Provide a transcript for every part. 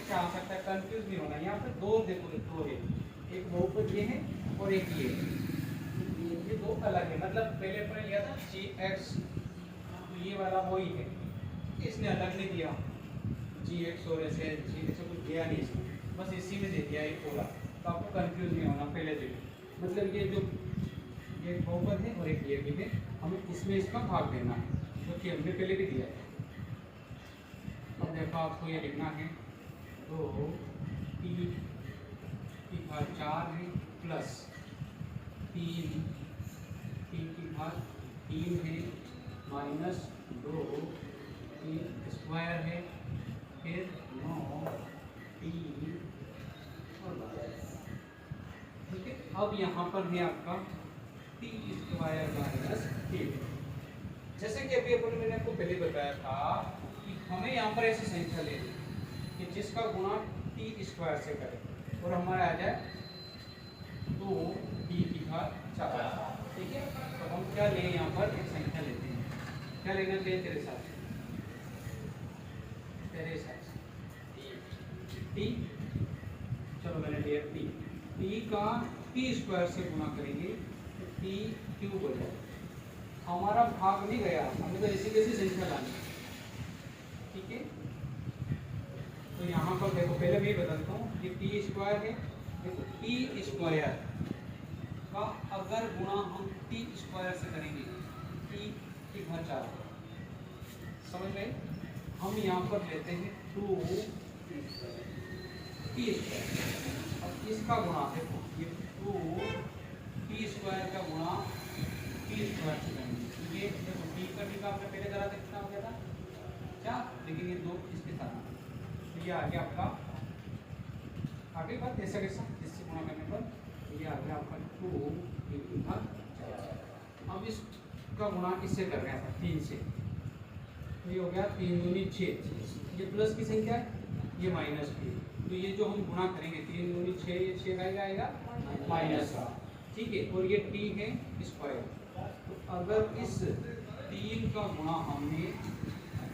क्या आ सकता है, कंफ्यूज नहीं होना। यहाँ पे दो देखो, दो है, एक बहुपद ये है और एक ये दो अलग है। मतलब पहले अपने लिया था जी एक्स, तो ये वाला वही है, इसने अलग नहीं दिया जी एक्स और ऐसे जी एक्स कुछ दिया नहीं इसने, बस इसी में दे दिया एक पूरा। तो आपको कंफ्यूज नहीं होना पहले से। मतलब ये जो ये बहुपद है और एक ये भी है, हमें इसमें इसका भाग देना है, क्योंकि हमने पहले भी दिया है। अब देखो आपको ये लिखना है 2 टी की घात 4 है प्लस 3 टी की घात 3 है माइनस 2 टी स्क्वायर है, फिर 9 टी। ठीक है, अब यहाँ पर है आपका टी स्क्वायर माइनस टी। जैसे कि अभी अपन मैंने आपको पहले बताया था कि हमें यहाँ पर ऐसी संख्या लेनी कि जिसका गुणा टी स्क्वायर से करें और हमारा आ जाए 2 टी की घात 4। ठीक है, तो हम क्या लें, यहाँ पर एक संख्या लेते हैं। क्या लेना चाहिए तेरे साथ, तेरे हिसाब से टी। चलो मैंने लिया टी, टी का टी स्क्वायर से गुणा करेंगे तो टी क्यूब हो जाए। हमारा भाग नहीं गया, हमें तो ऐसी कैसी संख्या लानी। ठीक है, तो यहाँ पर देखो पहले मैं बताता हूँ, ये टी स्क्वायर है। देखो टी स्क्वायर का अगर गुणा हम टी स्क्वायर से करेंगे टी की घात 4, समझ गए। हम यहाँ पर लेते हैं 2 टी स्क्वायर। अब इसका गुणा देखो, ये 2 टी स्क्वायर का गुणा टी स्क्वायर से करेंगे। ये देखो टी का टी का आपने पहले करा था, कितना हो गया था 4, लेकिन ये 2 इसके साथ, तो ये आ गया आपका आगे बात ऐसा कैसा, इससे गुणा करने पर ये आ गया आपका 2 टी की घात 4। अब इसका गुणा इससे कर रहे हैं 3 से, तो ये हो गया 3 दूनी 6। ये प्लस की संख्या है, ये माइनस की, तो ये जो हम गुणा करेंगे 3 दूनी 6, ये 6 का आएगा माइनस का। ठीक है, और ये टी है स्क्वायर, तो अगर इस 3 का गुणा हमने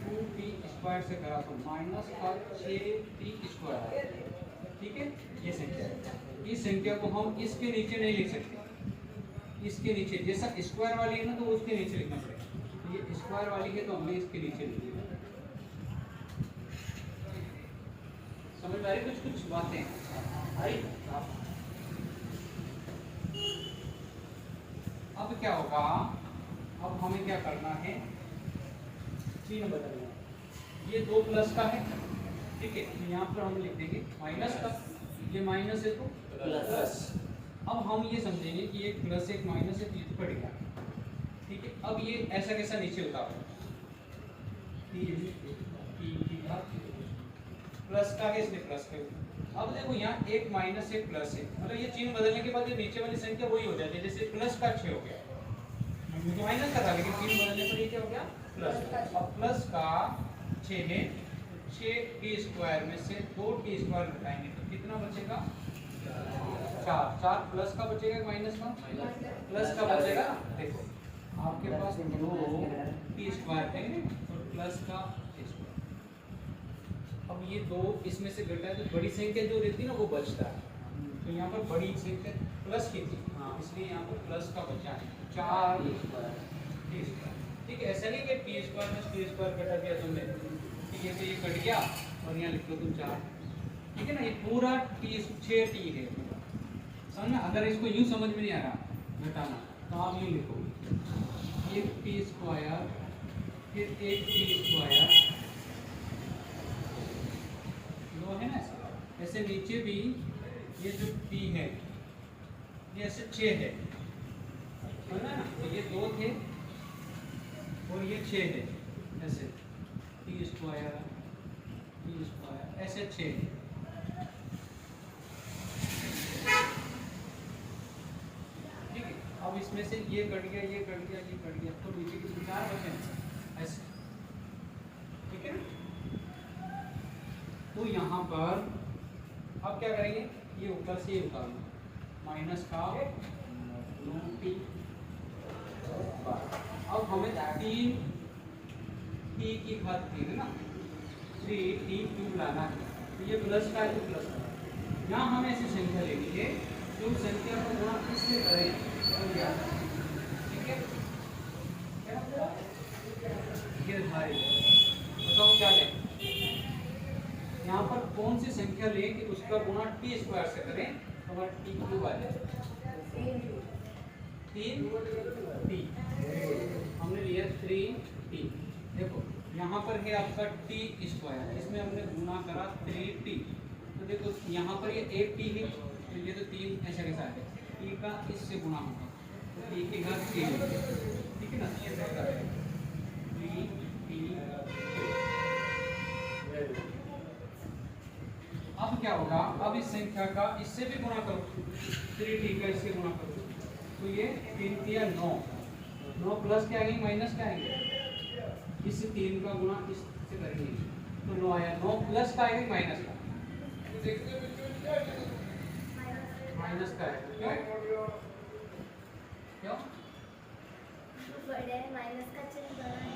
2 टी स्क्वायर से करा तो माइनस का 6 टी स्क्वायर। ठीक है, ये संख्या है। इस संख्या को हम इसके नीचे नहीं लिख सकते, इसके नीचे जैसा स्क्वायर वाली है ना तो उसके नीचे लिखना पड़ेगा। तो ये स्क्वायर वाली है तो हमने इसके नीचे लिखी। समझ में आ रही कुछ कुछ बातें आ रही। अब क्या होगा, अब हमें क्या करना है, चिन्ह बदलना है। ये 2 प्लस का है, ठीक है, तो यहाँ पर हम लिख देंगे माइनस का, ये माइनस है तो प्लस। अब हम ये समझेंगे कि एक प्लस एक माइनस है, तो ये तो कट गया। ठीक है, अब ये ऐसा कैसा नीचे उतारो, प्लस का है इसलिए प्लस का। अब देखो यहाँ एक माइनस एक प्लस है, मतलब ये चिन्ह बदलने के बाद ये नीचे वाली संख्या वही हो जाती है। जैसे प्लस का 6 हो गया, मुझे माइनस का था लेकिन चिन्ह बदलने पर ये क्या हो गया प्लस। अब प्लस का 6 है, 6 टी स्क्वायर में से 2 टी स्क्वायर घटाएंगे तो कितना बचेगा 4। 4 प्लस का बचेगा माइनस का, प्लस का बचेगा। देखो आपके पास 2 टी स्क्वायर है और प्लस का टी स्क्वायर। अब ये 2 इसमें से घटा है तो बड़ी संख्या जो रहती है ना वो बचता है, तो यहाँ पर बड़ी संख्या प्लस की थी, इसलिए यहाँ पर प्लस का बचा है 4 टी स्क्वायर। ठीक है, ऐसा नहीं कि टी स्क्वायर में टी स्क्वायर घटा दिया तुमने, ठीक है, तो ये कट गया और यहाँ लिख लो तुम 4। ठीक है ना, ये पूरा टी 6 टी है, समझना। अगर इसको यूँ समझ में नहीं आ रहा घटाना तो आप यूँ लिखो, एक टी स्क्वायर फिर एक टी स्क्वायर, दो है ना ऐसे नीचे भी ये जो टी है ये ऐसे 6 है, समझना ना। तो ये 2 थे और ये 6 है, ऐसे टी स्क्वायर ऐसे 6 है। ठीक है, अब इसमें से ये कट गया, ये कट गया, ये कट गया, तो नीचे के 4 बचे ऐसे। ठीक है, तो यहाँ पर अब क्या करेंगे, ये ऊपर से उतारना माइनस का 9t। अब हमें 3 t की घात 3 है ना, 3t क्यूब लाना है, तो ये प्लस का है तो प्लस का। यहाँ हम ऐसी संख्या लेंगे जो संख्या को गुणा इससे करें तो क्या, ठीक है, ये हमारे बताओ क्या लें, यहाँ पर कौन सी संख्या लें कि उसका गुणा टी स्क्वायर से करें तो हमारा टी क्यूब आ जाए, 3t हमने लिया 3t। देखो यहाँ पर है आपका टी स्क्वायर, इसमें हमने गुना करा 3t, तो देखो यहाँ पर ये 8t है तो ये तो 3 ऐसे के साथ है, टी का इससे गुना होगा तो टी के घात 3, ठीक है ना, ऐसे होता है 3t। अब क्या होगा, अब इस संख्या का इससे भी गुणा करो, 3t का इससे गुणा करो तो ये 3 या 9 प्लस क्या आएंगे माइनस क्या आएंगे, इस 3 का गुणा इससे करेंगे तो 9 आया, 9 प्लस का आएगा माइनस का, माइनस का है क्यों क्यों माइनस का चिन्ह बड़ा है।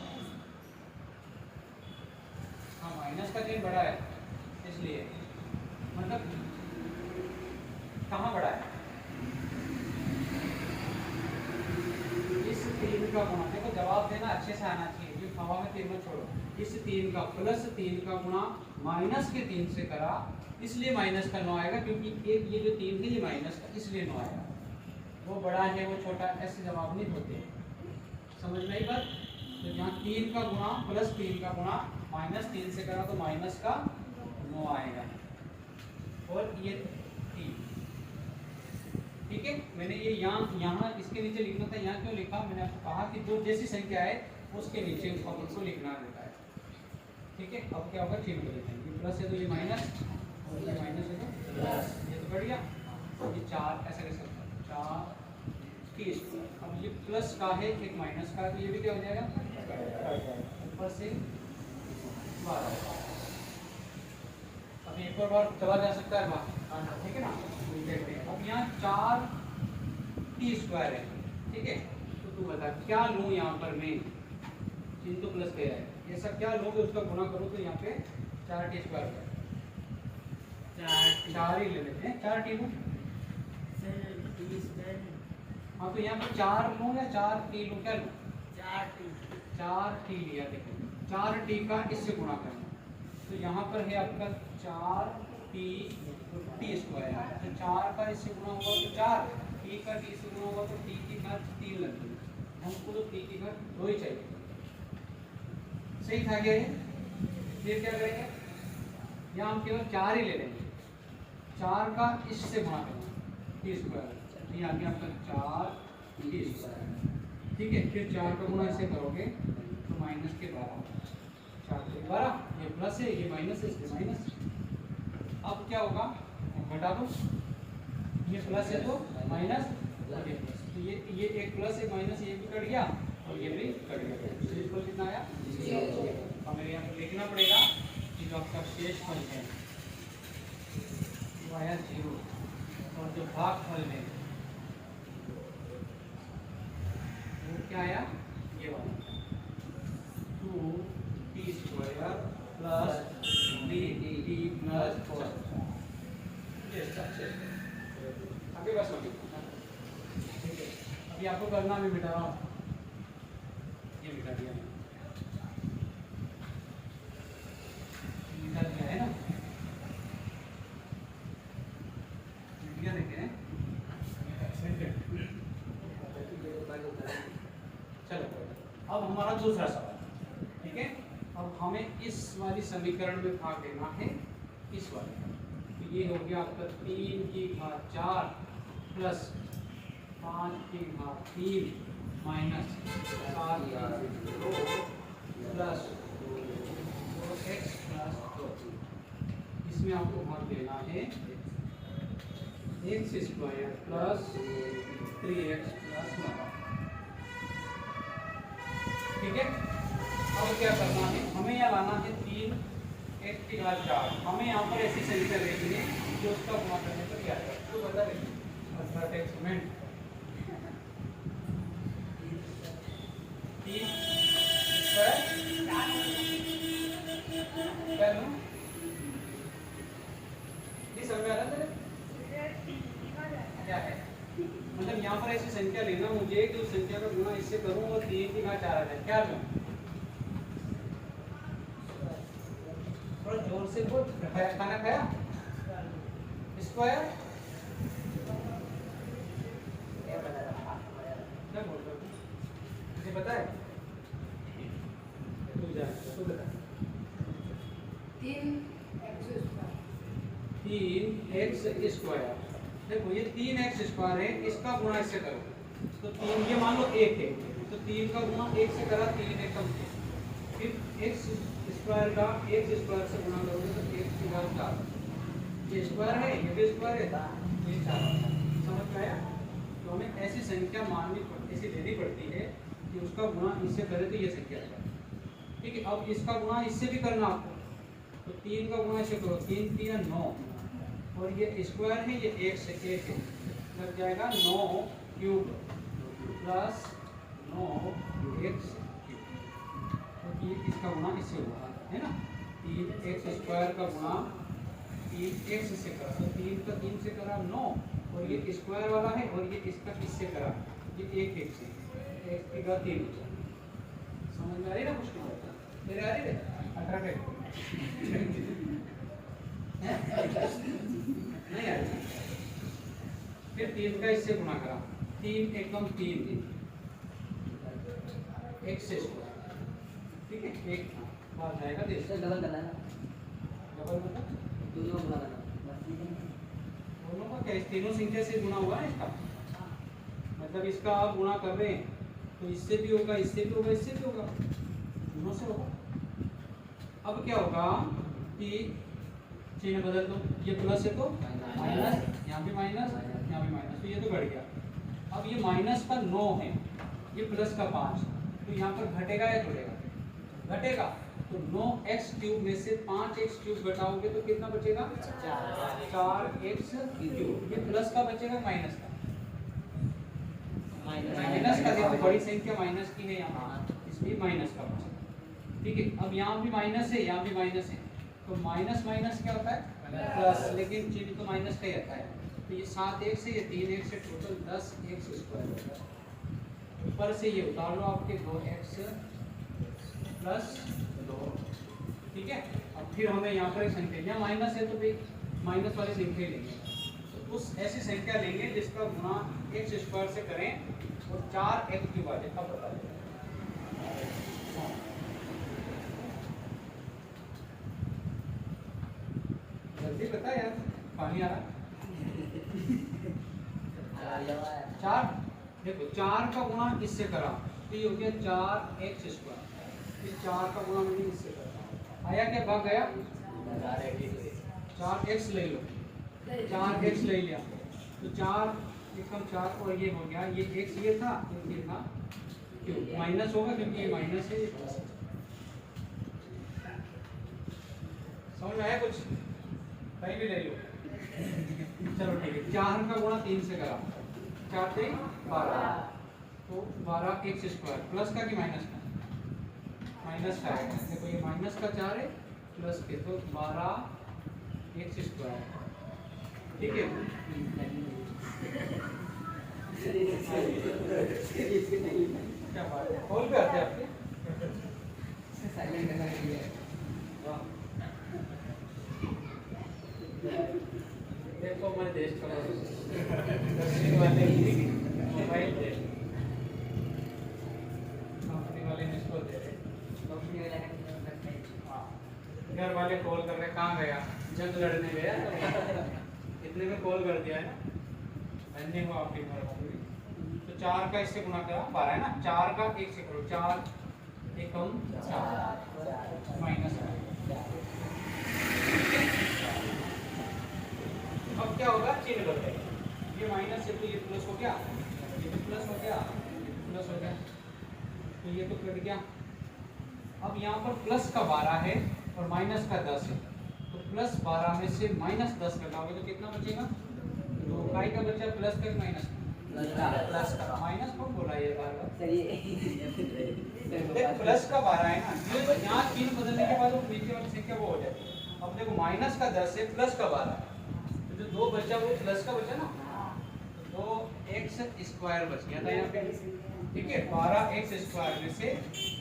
हाँ माइनस का चिन्ह बड़ा है इसलिए, मतलब कहाँ बड़ा है, इस 3 का गुणा, देखो जवाब देना अच्छे से आना चाहिए, जो हवा में 3 मत छोड़ो, इस 3 का प्लस 3 का गुणा माइनस के 3 से करा इसलिए माइनस का 9 आएगा, क्योंकि एक ये जो 3 है ये माइनस का इसलिए 9 आएगा, वो बड़ा है वो छोटा, ऐसे जवाब नहीं होते, समझ में आई बात। तो यहाँ 3 का गुणा प्लस 3 का गुणा माइनस 3 से करा तो माइनस का 9 आएगा, और ये 3, ठीक है। मैंने ये यहाँ इसके नीचे लिखना था, यहाँ क्यों लिखा, मैंने आपको कहा कि जो जैसी संख्या है उसके नीचे उसको लिखना रहता है, ठीक है। अब क्या होगा, चिन्ह बदल जाएंगे, प्लस है तो ये माइनस और ये माइनस है तो प्लस, ये तो बढ़िया, ये 4 ऐसा कैसे होता है 4t स्क्वायर, अब ये प्लस का है एक माइनस का, तो ये भी क्या हो जाएगा ऊपर से 12, अभी एक और बार चला जा सकता है बाहर, ठीक है ना। देखते हैं अब यहाँ 4t स्क्वायर है, ठीक है, तो तू बता क्या लूँ यहाँ पर मैं, चिन्ह तो प्लस का है, ऐसा क्या लोगे उसका गुणा करो तो यहाँ पे 4t स्क्वायर है, 4 ही ले लेते हैं, 4t लूँ, हाँ तो यहाँ पे 4 लूँ या 4t लूँ, क्या लूँ 4t लिया, देखो 4t का इससे गुणा करना, तो यहाँ पर है आपका 4t स्क्वायर, तो 4 का इससे गुणा होगा तो 4, t का t से गुणा होगा तो t की घात 3 लगेगी, हमको तो t की घात 2 ही चाहिए, सही था क्या ये। फिर क्या करेंगे, यहाँ हम केवल 4 ही ले लेंगे, 4 का इससे गुणा करेंगे t स्क्वायर, ये आ गया आपका 4t स्क्वायर, ठीक है। फिर 4 का गुणा इससे करोगे तो माइनस के 12, 4 के 12, ये प्लस है ये माइनस है इसलिए माइनस, अब क्या होगा घटा दो, ये प्लस है तो माइनस और ये प्लस, तो ये एक प्लस एक माइनस ये भी कट गया और ये भी कट गया, तो इसको कितना आया 0। अब मेरे यहाँ पर लिखना पड़ेगा कि जो आपका शेष फल है वो आया 0, और जो भाग फल है वो क्या आया, ये वाला 2t square plus 3t plus 4, आगे बस ठीक है। अभी आपको करना मैं मिटा रहा हूँ, ये मिटा दिया है ना, मिटा देखे हैं, चलो अब हमारा दूसरा सवाल, ठीक है। अब हमें इस वाली समीकरण में भाग देना है इस वाले, तो ये हो गया आपका 3 की घात 4 प्लस 5 की घात 3 माइनस 7 की घात 2 प्लस 2x प्लस 2, इसमें आपको भाग देना है x square plus 3x plus 9, ठीक है। अब क्या करना है, हमें यहाँ लाना है 3x की घात 4, हमें यहाँ पर ऐसी संख्या लेनी है जो उसका गुणा करने पर क्या है, तो बता दें अर्थात पर ऐसी संख्या लेना मुझे कि उस संख्या का गुणा इससे करूं और 3 की घात 4 आ जाए। क्या लूं? थोड़ा जोर से बोल। खाना खाया? स्क्वायर क्या बोल रहे हो? मुझे पता है? तू जा, तू बता। 3x square. देखो ये 3x स्क्वायर है, इसका गुणा इससे करो तो 3, ये मान लो 1 है तो 3 का गुणा 1 से करा 3 एक कम 3, फिर x स्क्वायर का x स्क्वायर से गुणा करोगे तो x की घात 4। ये स्क्वायर है, ये भी स्क्वायर है, ये 4। समझ में आया? तो हमें ऐसी संख्या माननी पड़ती, ऐसी लेनी पड़ती है कि उसका गुणा इससे करे तो ये संख्या है। ठीक है, अब इसका गुणा इससे भी करना आपको, तो 3 का गुणा इससे करो, 3 3 9 और ये स्क्वायर है, ये 1 से 1 है, लग जाएगा 9 क्यूब प्लस 9x क्यूब। तो ये इसका गुणा इससे हुआ है ना, 3x स्क्वायर का गुणा 3x से करा तो 3 का 3 से करा 9 और ये स्क्वायर वाला है और ये इसका इससे करा ये 1 से x की घात 3। समझ में आ रही ना? कुछ मेरे आ रही है 18 पे नहीं आ रही। फिर 3 का इससे गुणा करा, 3 एकम 3 x स्क्वायर। ठीक है, एक बार जाएगा तो इससे डबल करना है ना, डबल मतलब दोनों गुणा करना, दोनों का क्या, इस तीनों संख्या से गुणा हुआ है इसका, मतलब इसका आप गुणा कर रहे हैं तो इससे भी होगा, इससे भी होगा, इससे भी होगा, दोनों से होगा। अब क्या होगा कि चिन्ह बदल दो, ये प्लस है तो माइनस, यहाँ भी माइनस, यहाँ भी माइनस, तो ये तो बढ़ गया। अब ये माइनस का 9 है, ये प्लस का 5, तो यहाँ पर घटेगा या जुड़ेगा? घटेगा। तो 9x क्यूब में से 5x क्यूब घटाओगे तो कितना बचेगा? 4x cube. ये प्लस का बचेगा माइनस का? माइनस का, देखो बड़ी संख्या माइनस की है यहाँ, इसलिए माइनस का बचेगा। ठीक है, अब यहाँ भी माइनस है, यहाँ भी माइनस है, तो माइनस माइनस क्या होता है? प्लस, लेकिन चिन्ह तो माइनस का ही आता है। तो ये 7x से ये 3x से टोटल 10x स्क्वायर होता है। ऊपर से ये उतार लो आपके 2x प्लस 2। ठीक है, अब फिर हमें यहाँ पर एक संख्या, यहाँ माइनस है तो भाई माइनस वाली संख्या लेंगे, तो उस ऐसी संख्या लेंगे जिसका गुणा x स्क्वायर से करें और 4x की बातें अब बता दें। जल्दी बता यार, पानी आ रहा। 4, देखो 4 का गुणा इससे करा तो ये हो गया 4x स्क्वायर, फिर 4 का गुणा मैंने इससे करा, आया क्या? भाग गया, 4x ले लो, 4x ले लिया तो 4 एकम 4 और ये हो गया, ये x ये था, ये था, क्यों माइनस होगा क्योंकि ये माइनस है, ये प्लस है। समझ में आया कुछ? कहीं भी ले लो। चलो ठीक है, 4 का गुणा 3 से करा, 4 3 12, तो 12x स्क्वायर प्लस का कि माइनस का? माइनस का है, देखो ये माइनस का 4 है प्लस के, तो 12x स्क्वायर। ठीक है, क्या बात है, कॉल पे आते हैं आपके साइलेंट करना चाहिए। देखो मैं देश का वाले मोबाइल दे, कंपनी वाले इसको दे रहे, घर वाले कॉल कर रहे, कहाँ गया? जंग लड़ने गया, इतने में कॉल कर दिया है ना, धन्य हो आपकी मेहरबानी। तो 4 का इससे गुणा करा 12 है ना, 4 का 1 से करो, 4 एकम 4 माइनस। अब क्या होगा? चिन्ह बदलेगा, ये माइनस है तो ये प्लस हो गया, ये भी प्लस हो गया, ये भी प्लस हो गया, तो ये तो कट गया। अब यहाँ पर प्लस का 12 है और माइनस का 10 है, तो प्लस 12 में से माइनस 10 घटाओगे तो कितना बचेगा? तो काय का बचा, प्लस का माइनस प्लस का, माइनस कौन बोला ये बार बार? प्लस का 12 है ना, ये तो यहाँ चिन्ह बदलने के बाद वो नीचे वाली संख्या वो हो जाती है। अब देखो माइनस का 10 है, प्लस का 12 है, तो जो 2 बचा वो प्लस का बचा ना, तो तो एक्स स्क्वायर बच गया था यहाँ पे, ठीक है। 12x स्क्वायर में से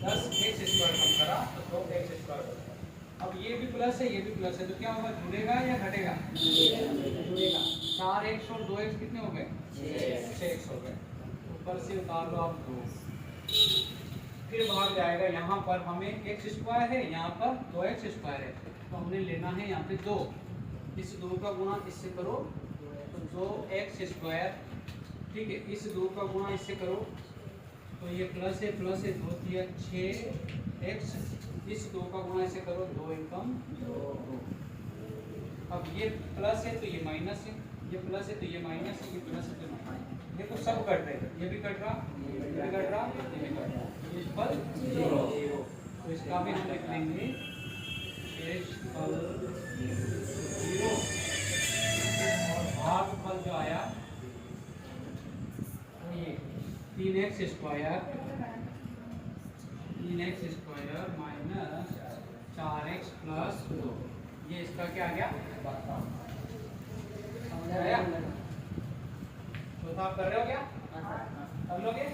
10x स्क्वायर कम करा तो 2x स्क्वायर बच गया। अब ये भी प्लस है, ये भी प्लस है, तो क्या होगा, जुड़ेगा या घटेगा? जुड़ेगा। 4x और 2x कितने हो गए? 6x हो गए। ऊपर से उतार लो आप 2, फिर भाग जाएगा। यहाँ पर हमें x स्क्वायर है, यहाँ पर 2x स्क्वायर है, तो हमने लेना है यहाँ पे 2। इस 2 का गुणा इससे करो तो 2x स्क्वायर, ठीक है। इस 2 का गुणा इससे करो तो ये प्लस है, प्लस है, 2 तिया 6x। इस 2 का गुणा इससे करो, 2 एकम 2। अब ये प्लस है तो ये माइनस है, ये प्लस है तो ये माइनस है, ये प्लस है तो माइनस। देखो सब कट रहे हैं, ये भी कट रहा, ये भी कट रहा, ये भी कट रहा, इस पर 0। तो इसका भी हम लिख लेंगे शेष फल 0। और भाग फल जो आया वो ये 3x square, 3x square minus 4x plus 2। ये इसका क्या आ गया? समझ आया? तो आप कर रहे हो क्या? कर लोगे?